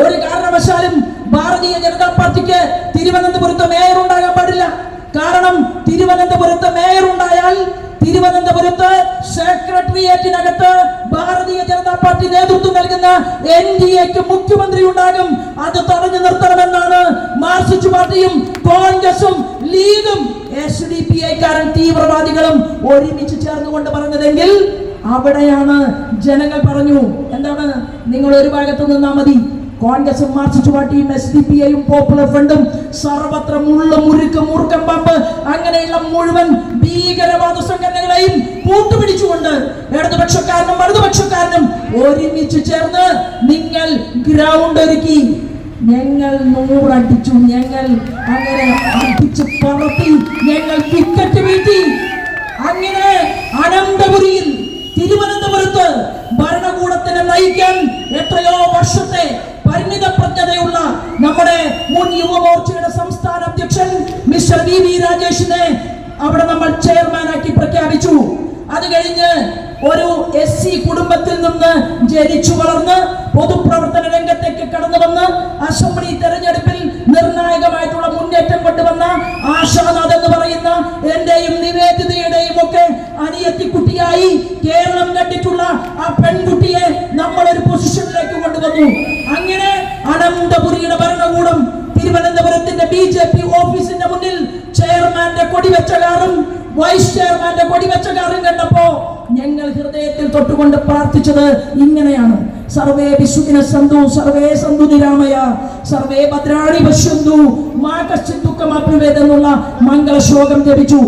ഒരു കാരണവശാലും ഭാരതീയ ജനതാ പാർട്ടിക്ക് തിരുവനന്തപുരത്ത് മേയർ ഉണ്ടാകാൻ പാടില്ല. കാരണം തിരുവനന്തപുരത്ത് മേയർ ഉണ്ടായാൽ തിരുവനന്തപുരത്ത് സെക്രട്ടേറിയറ്റിനകത്ത് ഭാരതീയ ജനതാ പാർട്ടി നേതൃത്വം നൽകുന്ന NDAക്ക് മുഖ്യമന്ത്രി ഉണ്ടാകും. അത് തടഞ്ഞു നിർത്തണമെന്നാണ് മാർക്സിസ്റ്റ് പാർട്ടിയും കോൺഗ്രസും ലീഗും SDPI-കാരൻ തീവ്രവാദികളും ഒരുമിച്ച് ചേർന്നുകൊണ്ട് പറഞ്ഞതെങ്കിൽ അവിടെയാണ് ജനങ്ങൾ പറഞ്ഞു, എന്താണ്, നിങ്ങൾ ഒരു ഭാഗത്ത് നിന്നാ മതി. കോൺഗ്രസും മാർക്സിസ്റ്റ് പാർട്ടിയും SDPI-യും പോപ്പുലർ ഫ്രണ്ടും സർവത്ര മൂർഖം പാമ്പ് അങ്ങനെയുള്ള മുഴുവൻ ഭീകരവാദ സംഘടനകളെയും കൂട്ടുപിടിച്ചുകൊണ്ട് ഇടതുപക്ഷക്കാരനും വലതുപക്ഷക്കാരനും ഒരുമിച്ച് ചേർന്ന് നിങ്ങൾ ഗ്രൗണ്ട് ഒരുക്കി. ഞങ്ങൾ 100 അടിച്ചു, ഞങ്ങൾ അങ്ങനെ അടിച്ച് പറത്തി, ഞങ്ങൾ വിക്കറ്റ് വീഴ്ത്തി. അങ്ങനെ അനന്തപുരിയിൽ തിരുവനന്തപുരത്ത് ഭരണകൂടത്തിനെ നയിക്കാൻ എത്രയോ വർഷത്തെ പരിണിത പ്രജ്ഞതയുള്ള നമ്മുടെ മുൻ യുവമോർച്ചയുടെ സംസ്ഥാന അധ്യക്ഷൻ മിസ്റ്റർ VV രാജേഷിനെ അവിടെ നമ്മൾ ചെയർമാനാക്കി പ്രഖ്യാപിച്ചു. അത് കഴിഞ്ഞ് ഒരു SC കുടുംബത്തിൽ നിന്ന് ജനിച്ചു വളർന്ന് പൊതുപ്രവർത്തന രംഗത്തേക്ക് കടന്നു വന്ന് അസംബ്ലി തെരഞ്ഞെടുപ്പിൽ നിർണായകമായിട്ടുള്ള മുന്നേറ്റം കൊണ്ടുവന്ന ആശാനാഥ് എന്ന് പറയുന്ന എന്റെയും നിവേദിതയുടെയും ഒക്കെ അനിയത്തിക്കുട്ടിയായി കേരളം കണ്ടിട്ടുള്ള ആ പെൺകുട്ടിയെ നമ്മൾ ഒരു പൊസിഷനിലേക്ക് കൊണ്ടുവന്നു. അങ്ങനെ അനന്തപുരിയുടെ ഭരണകൂടം തിരുവനന്തപുരത്തിന്റെ BJP ഓഫീസിന്റെ മുന്നിൽ ചെയർമാന്റെ കൊടിവെച്ച കാറും വൈസ് ചെയർമാന്റെ കൊടിവെച്ച കാറും കണ്ടപ്പോ ഞങ്ങൾ ഹൃദയത്തിൽ തൊട്ടുകൊണ്ട് പ്രാർത്ഥിച്ചത് ഇങ്ങനെയാണ്: സർവേ വിശുദ്ധിന സന്തു സർവേ സന്തു നിരാമയ സർവേ ഭദ്രാണി പശ്യന്തു മാ കശ്ചിത് ദുഃഖമാപ്നുവേദ് എന്നുള്ള മംഗള ശ്ലോകം ജപിച്ചു.